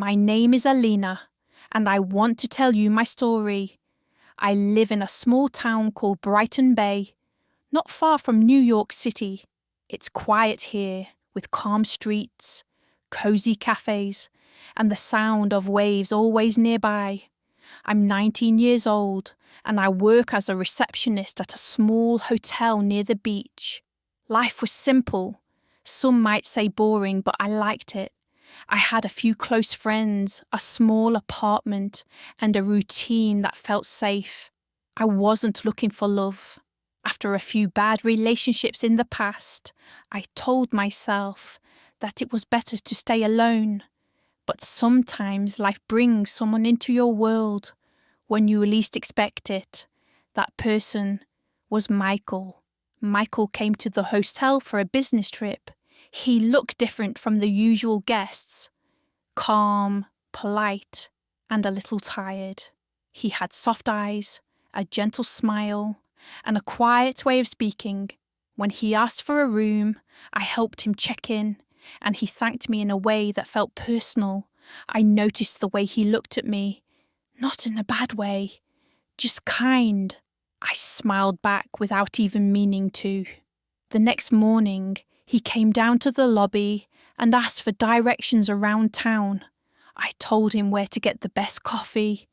My name is Alina, and I want to tell you my story. I live in a small town called Brighton Bay, not far from New York City. It's quiet here, with calm streets, cozy cafes, and the sound of waves always nearby. I'm 19 years old, and I work as a receptionist at a small hotel near the beach. Life was simple. Some might say boring, but I liked it. I had a few close friends, a small apartment, and a routine that felt safe. I wasn't looking for love. After a few bad relationships in the past, I told myself that it was better to stay alone. But sometimes life brings someone into your world when you least expect it. That person was Michael. Michael came to the hotel for a business trip. He looked different from the usual guests. Calm, polite, and a little tired. He had soft eyes, a gentle smile, and a quiet way of speaking. When he asked for a room, I helped him check in, and he thanked me in a way that felt personal. I noticed the way he looked at me, not in a bad way, just kind. I smiled back without even meaning to. The next morning, he came down to the lobby and asked for directions around town. I told him where to get the best coffee,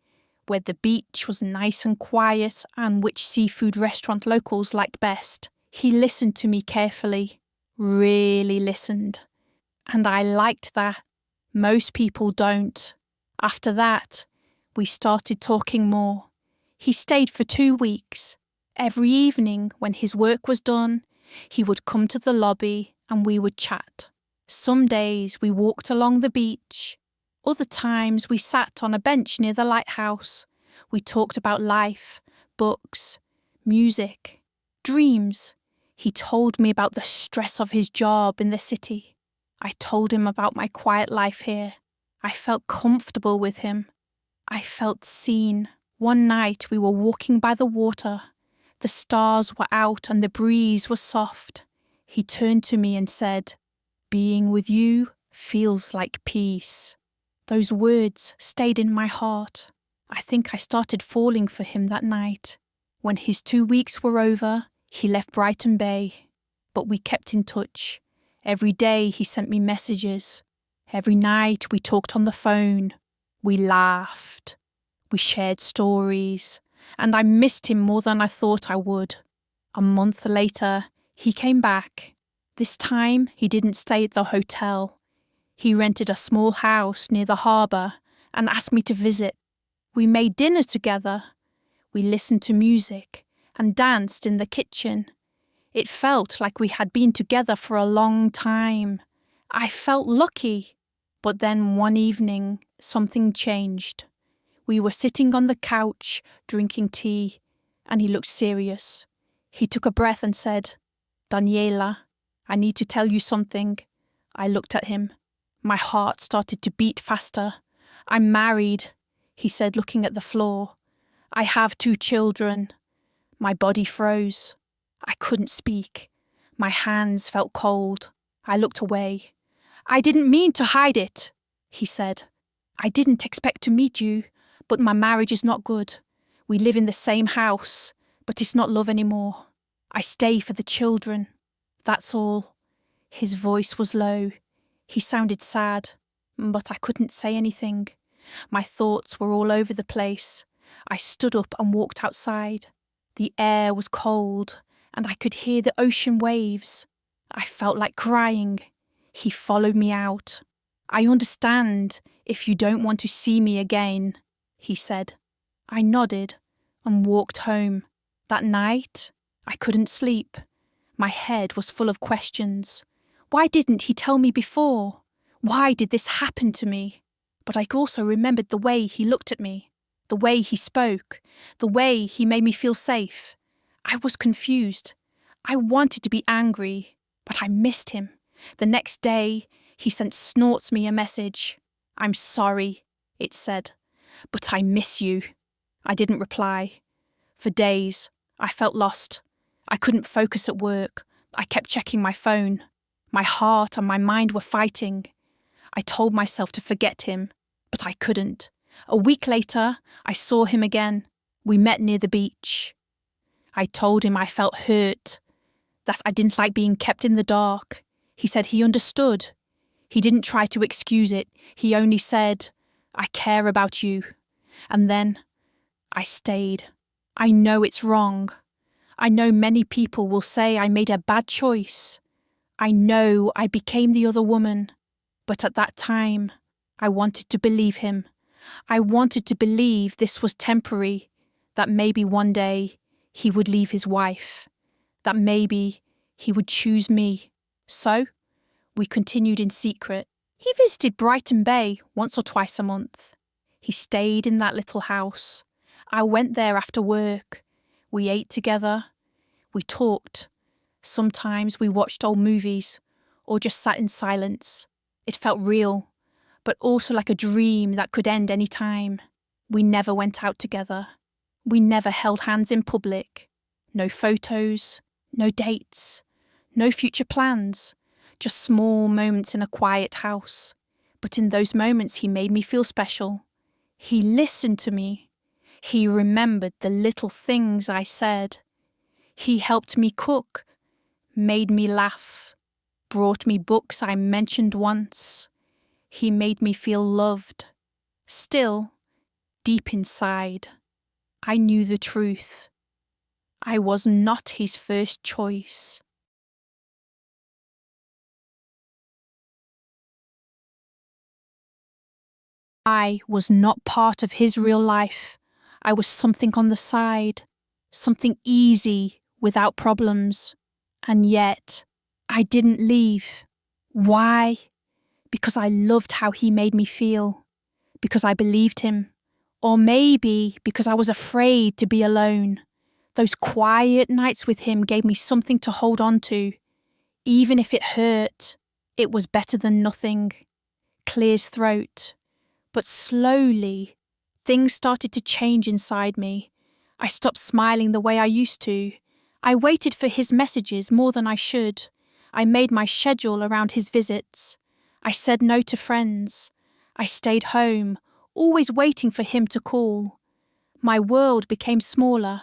where the beach was nice and quiet, and which seafood restaurant locals liked best. He listened to me carefully, really listened. And I liked that. Most people don't. After that, we started talking more. He stayed for 2 weeks. Every evening, when his work was done, he would come to the lobby and we would chat. Some days we walked along the beach. Other times we sat on a bench near the lighthouse. We talked about life, books, music, dreams. He told me about the stress of his job in the city. I told him about my quiet life here. I felt comfortable with him. I felt seen. One night we were walking by the water. The stars were out and the breeze was soft. He turned to me and said, "Being with you feels like peace." Those words stayed in my heart. I think I started falling for him that night. When his 2 weeks were over, he left Brighton Bay. But we kept in touch. Every day he sent me messages. Every night we talked on the phone. We laughed. We shared stories. And I missed him more than I thought I would. A month later, he came back. This time, he didn't stay at the hotel. He rented a small house near the harbour and asked me to visit. We made dinner together. We listened to music and danced in the kitchen. It felt like we had been together for a long time. I felt lucky. But then one evening, something changed. We were sitting on the couch, drinking tea, and he looked serious. He took a breath and said, "Daniela, I need to tell you something." I looked at him. My heart started to beat faster. "I'm married," he said, looking at the floor. "I have 2 children." My body froze. I couldn't speak. My hands felt cold. I looked away. "I didn't mean to hide it," he said. "I didn't expect to meet you, but my marriage is not good. We live in the same house, but it's not love anymore. I stay for the children. That's all." His voice was low. He sounded sad, but I couldn't say anything. My thoughts were all over the place. I stood up and walked outside. The air was cold, and I could hear the ocean waves. I felt like crying. He followed me out. "I understand if you don't want to see me again," he said. I nodded and walked home. That night, I couldn't sleep. My head was full of questions. Why didn't he tell me before? Why did this happen to me? But I also remembered the way he looked at me, the way he spoke, the way he made me feel safe. I was confused. I wanted to be angry, but I missed him. The next day, he sent Snorts me a message. "I'm sorry," it said, "but I miss you." I didn't reply. For days, I felt lost. I couldn't focus at work. I kept checking my phone. My heart and my mind were fighting. I told myself to forget him, but I couldn't. A week later, I saw him again. We met near the beach. I told him I felt hurt, that I didn't like being kept in the dark. He said he understood. He didn't try to excuse it. He only said, "I care about you." And then I stayed. I know it's wrong. I know many people will say I made a bad choice. I know I became the other woman. But at that time, I wanted to believe him. I wanted to believe this was temporary, that maybe one day he would leave his wife, that maybe he would choose me. So, we continued in secret. He visited Brighton Bay once or twice a month. He stayed in that little house. I went there after work. We ate together. We talked. Sometimes we watched old movies or just sat in silence. It felt real, but also like a dream that could end any time. We never went out together. We never held hands in public. No photos, no dates, no future plans, just small moments in a quiet house. But in those moments he made me feel special. He listened to me. He remembered the little things I said. He helped me cook, made me laugh, brought me books I mentioned once. He made me feel loved. Still, deep inside, I knew the truth. I was not his first choice. I was not part of his real life. I was something on the side, something easy, without problems. And yet, I didn't leave. Why? Because I loved how he made me feel. Because I believed him. Or maybe because I was afraid to be alone. Those quiet nights with him gave me something to hold on to. Even if it hurt, it was better than nothing. Clear's throat. But slowly, things started to change inside me. I stopped smiling the way I used to. I waited for his messages more than I should. I made my schedule around his visits. I said no to friends. I stayed home, always waiting for him to call. My world became smaller,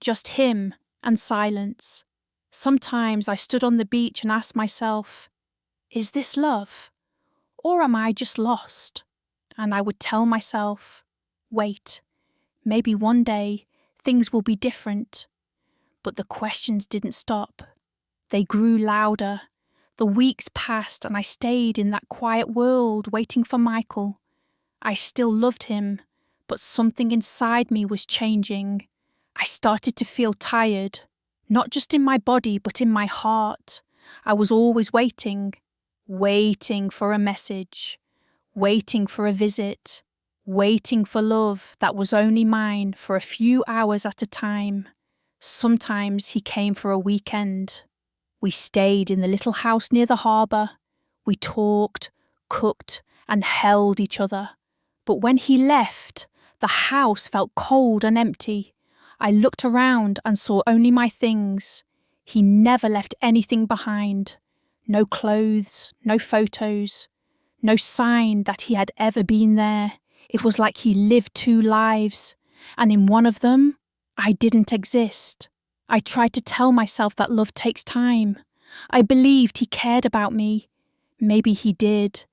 just him and silence. Sometimes I stood on the beach and asked myself, is this love? Or am I just lost? And I would tell myself, wait, maybe one day things will be different. But the questions didn't stop. They grew louder. The weeks passed and I stayed in that quiet world waiting for Michael. I still loved him, but something inside me was changing. I started to feel tired, not just in my body but in my heart. I was always waiting for a message, waiting for a visit, waiting for love that was only mine for a few hours at a time. Sometimes he came for a weekend. We stayed in the little house near the harbour. We talked, cooked, and held each other. But when he left, the house felt cold and empty. I looked around and saw only my things. He never left anything behind. No clothes, no photos, no sign that he had ever been there. It was like he lived two lives, and in one of them, I didn't exist. I tried to tell myself that love takes time. I believed he cared about me. Maybe he did,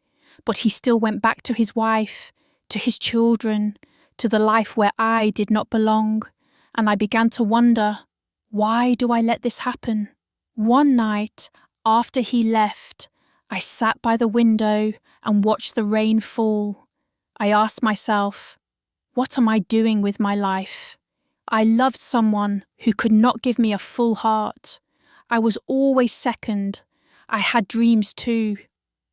but he still went back to his wife, to his children, to the life where I did not belong, and I began to wonder, why do I let this happen? One night, after he left, I sat by the window and watched the rain fall. I asked myself, what am I doing with my life? I loved someone who could not give me a full heart. I was always second. I had dreams too.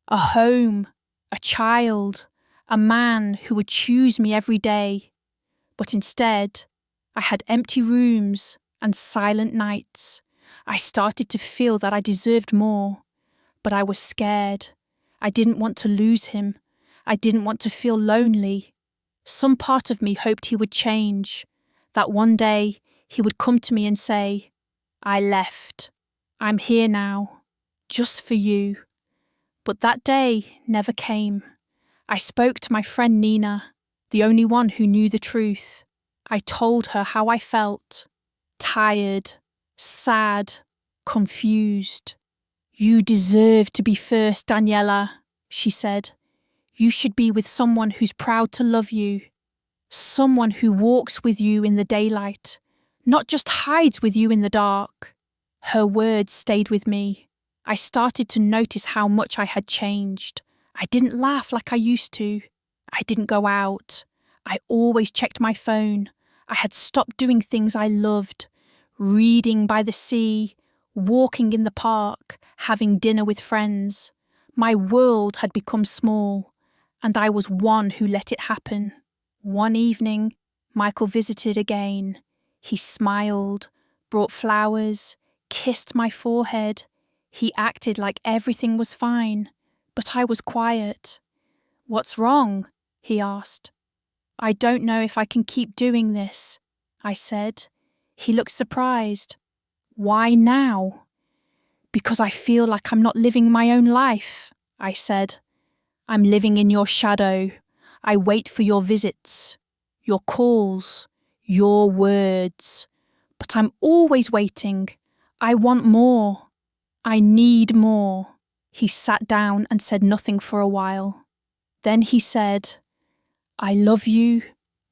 A home, a child, a man who would choose me every day. But instead, I had empty rooms and silent nights. I started to feel that I deserved more. But I was scared. I didn't want to lose him. I didn't want to feel lonely. Some part of me hoped he would change, that one day he would come to me and say, I left. I'm here now, just for you. But that day never came. I spoke to my friend Nina, the only one who knew the truth. I told her how I felt. Tired, sad, confused. You deserve to be first, Daniela, she said. You should be with someone who's proud to love you. Someone who walks with you in the daylight, not just hides with you in the dark. Her words stayed with me. I started to notice how much I had changed. I didn't laugh like I used to. I didn't go out. I always checked my phone. I had stopped doing things I loved. Reading by the sea, walking in the park, having dinner with friends. My world had become small, and I was one who let it happen. One evening, Michael visited again. He smiled, brought flowers, kissed my forehead. He acted like everything was fine, but I was quiet. What's wrong? He asked. I don't know if I can keep doing this, I said. He looked surprised. Why now? Because I feel like I'm not living my own life, I said. I'm living in your shadow. I wait for your visits, your calls, your words. But I'm always waiting. I want more. I need more. He sat down and said nothing for a while. Then he said, I love you,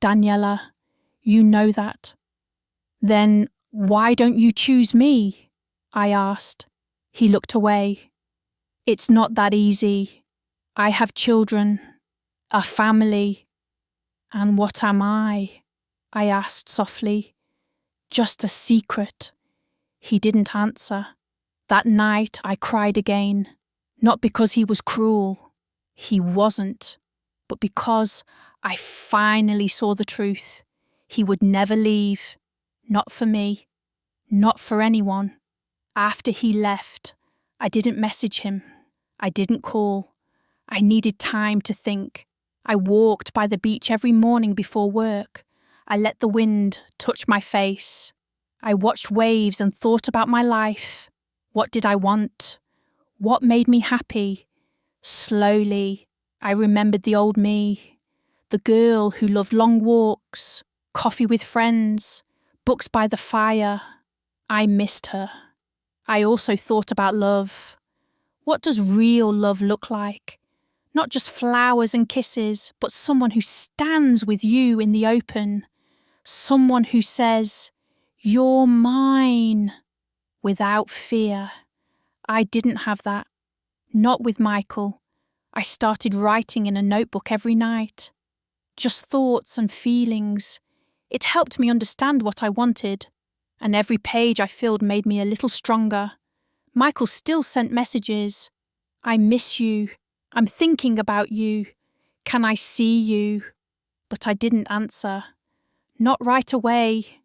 Daniela. You know that. Then why don't you choose me? I asked. He looked away. It's not that easy. I have children, a family. And what am I? I asked softly. Just a secret. He didn't answer. That night I cried again, not because he was cruel. He wasn't. But because I finally saw the truth. He would never leave. Not for me. Not for anyone. After he left, I didn't message him. I didn't call. I needed time to think. I walked by the beach every morning before work. I let the wind touch my face. I watched waves and thought about my life. What did I want? What made me happy? Slowly, I remembered the old me. The girl who loved long walks, coffee with friends, books by the fire. I missed her. I also thought about love. What does real love look like? Not just flowers and kisses, but someone who stands with you in the open. Someone who says, you're mine, without fear. I didn't have that. Not with Michael. I started writing in a notebook every night. Just thoughts and feelings. It helped me understand what I wanted, and every page I filled made me a little stronger. Michael still sent messages. I miss you. I'm thinking about you. Can I see you? But I didn't answer. Not right away.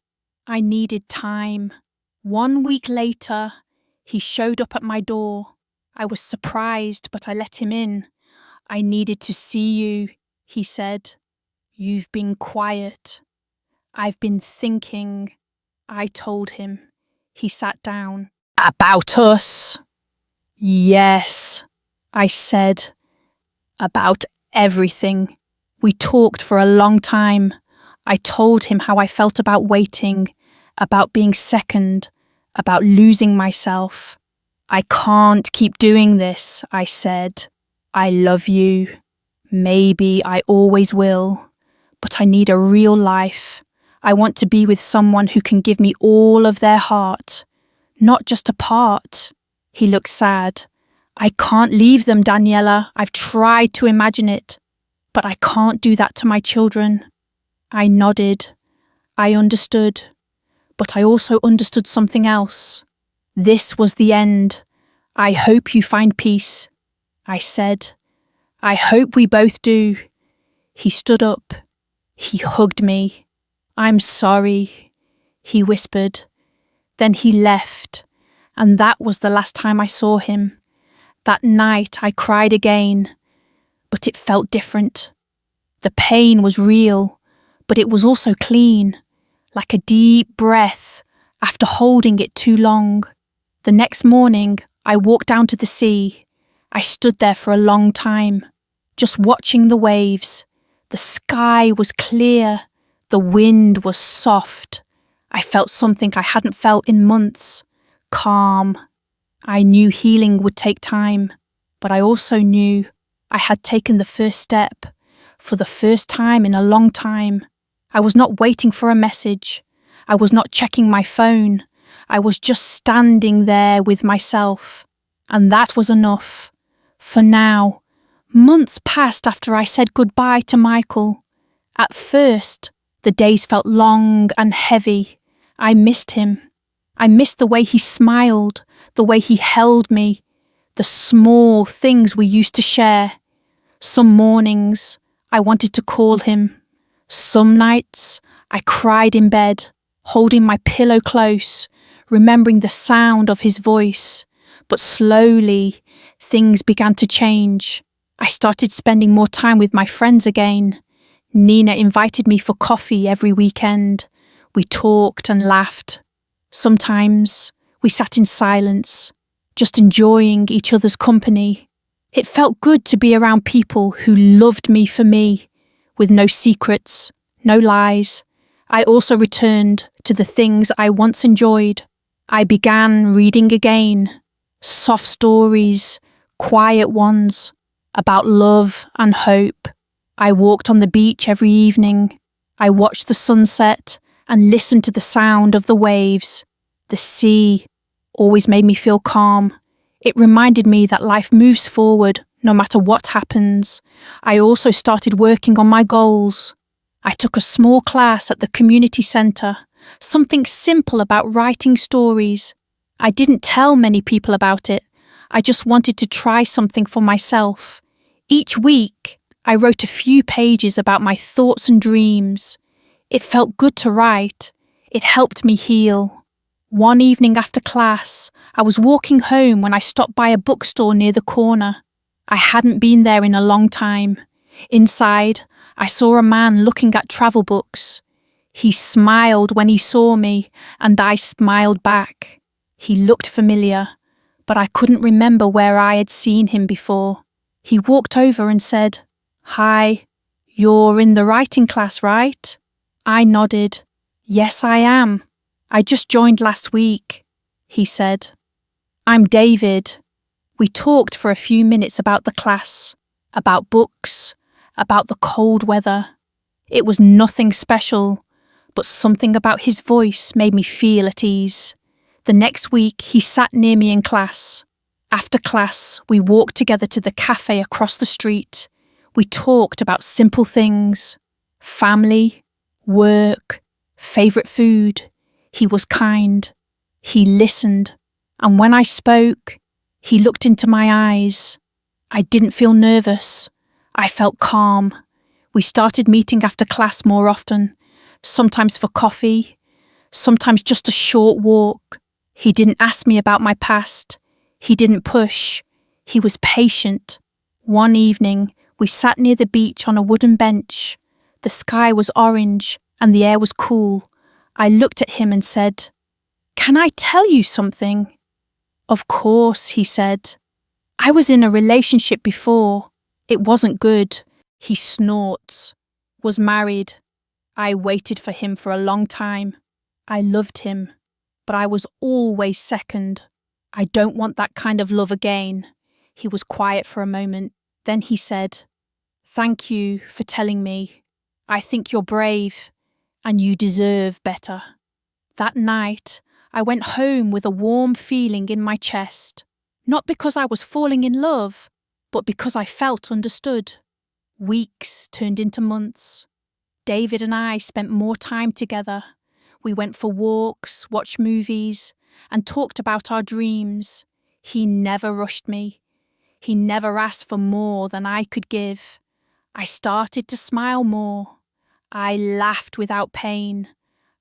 I needed time. 1 week later, he showed up at my door. I was surprised, but I let him in. I needed to see you, he said. You've been quiet. I've been thinking, I told him. He sat down. About us? Yes, I said. About everything. We talked for a long time. I told him how I felt about waiting, about being second, about losing myself. I can't keep doing this, I said. I love you. Maybe I always will. But I need a real life. I want to be with someone who can give me all of their heart, not just a part. He looked sad. I can't leave them, Daniela. I've tried to imagine it, but I can't do that to my children. I nodded. I understood. But I also understood something else. This was the end. I hope you find peace, I said. I hope we both do. He stood up. He hugged me. I'm sorry, he whispered. Then he left, and that was the last time I saw him. That night I cried again, but it felt different. The pain was real, but it was also clean, like a deep breath after holding it too long. The next morning, I walked down to the sea. I stood there for a long time. just watching the waves. The sky was clear, the wind was soft. I felt something I hadn't felt in months. Calm. I knew healing would take time, but I also knew I had taken the first step. For the first time in a long time. I was not waiting for a message. I was not checking my phone. I was just standing there with myself. And that was enough. For now. Months passed after I said goodbye to Michael. At first, the days felt long and heavy. I missed him. I missed the way he smiled, the way he held me, the small things we used to share. Some mornings, I wanted to call him. Some nights, I cried in bed, holding my pillow close, remembering the sound of his voice. But slowly, things began to change. I started spending more time with my friends again. Nina invited me for coffee every weekend. We talked and laughed. Sometimes, we sat in silence, just enjoying each other's company. It felt good to be around people who loved me for me, with no secrets, no lies. I also returned to the things I once enjoyed. I began reading again, soft stories, quiet ones, about love and hope. I walked on the beach every evening. I watched the sunset and listened to the sound of the waves. The sea always made me feel calm. It reminded me that life moves forward no matter what happens. I also started working on my goals. I took a small class at the community centre, something simple about writing stories. I didn't tell many people about it. I just wanted to try something for myself. Each week, I wrote a few pages about my thoughts and dreams. It felt good to write. It helped me heal. One evening after class, I was walking home when I stopped by a bookstore near the corner. I hadn't been there in a long time. Inside, I saw a man looking at travel books. He smiled when he saw me, and I smiled back. He looked familiar, but I couldn't remember where I had seen him before. He walked over and said, "Hi, you're in the writing class, right?" I nodded. "Yes, I am. I just joined last week," he said. "I'm David." We talked for a few minutes about the class, about books, about the cold weather. It was nothing special, but something about his voice made me feel at ease. The next week, he sat near me in class. After class, we walked together to the cafe across the street. We talked about simple things: family, work, favourite food. He was kind. He listened. And when I spoke, he looked into my eyes. I didn't feel nervous. I felt calm. We started meeting after class more often, sometimes for coffee, sometimes just a short walk. He didn't ask me about my past. He didn't push. He was patient. One evening, we sat near the beach on a wooden bench. The sky was orange and the air was cool. I looked at him and said, "Can I tell you something?" "Of course," he said. "I was in a relationship before. It wasn't good." He snorts. Was married. I waited for him for a long time. I loved him, but I was always second. I don't want that kind of love again. He was quiet for a moment. Then he said, "Thank you for telling me. I think you're brave, and you deserve better." That night, I went home with a warm feeling in my chest. Not because I was falling in love, but because I felt understood. Weeks turned into months. David and I spent more time together. We went for walks, watched movies, and talked about our dreams. He never rushed me. He never asked for more than I could give. I started to smile more. I laughed without pain.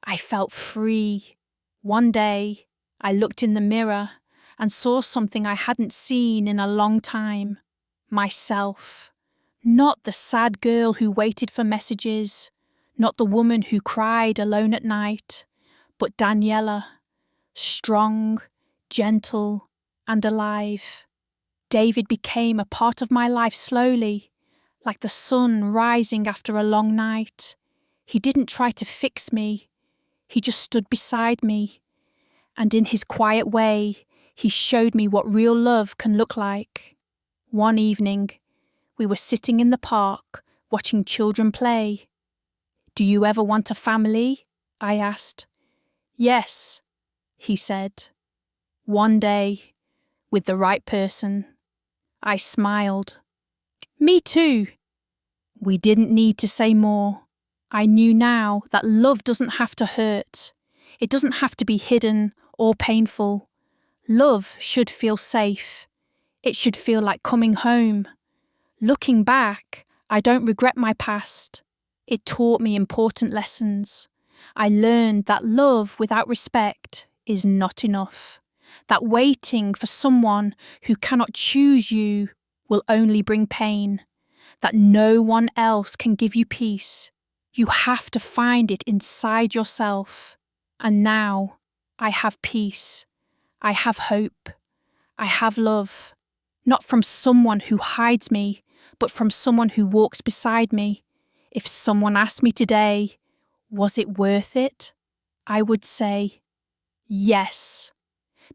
I felt free. One day, I looked in the mirror and saw something I hadn't seen in a long time. Myself. Not the sad girl who waited for messages, not the woman who cried alone at night, but Daniela, strong, gentle, and alive. David became a part of my life slowly, like the sun rising after a long night. He didn't try to fix me. He just stood beside me. And in his quiet way, he showed me what real love can look like. One evening, we were sitting in the park, watching children play. "Do you ever want a family?" I asked. "Yes," he said. "One day, with the right person." I smiled. "Me too." We didn't need to say more. I knew now that love doesn't have to hurt. It doesn't have to be hidden or painful. Love should feel safe. It should feel like coming home. Looking back, I don't regret my past. It taught me important lessons. I learned that love without respect is not enough. That waiting for someone who cannot choose you will only bring pain. That no one else can give you peace. You have to find it inside yourself. And now, I have peace. I have hope. I have love. Not from someone who hides me, but from someone who walks beside me. If someone asked me today, was it worth it? I would say, yes.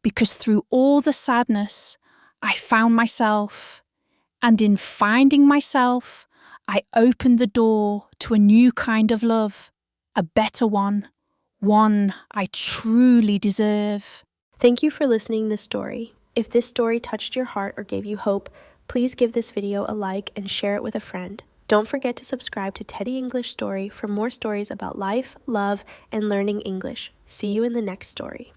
Because through all the sadness, I found myself. And in finding myself, I opened the door to a new kind of love, a better one I truly deserve. Thank you for listening to this story. If this story touched your heart or gave you hope, please give this video a like and share it with a friend. Don't forget to subscribe to Teddy English Story for more stories about life, love, and learning English. See you in the next story.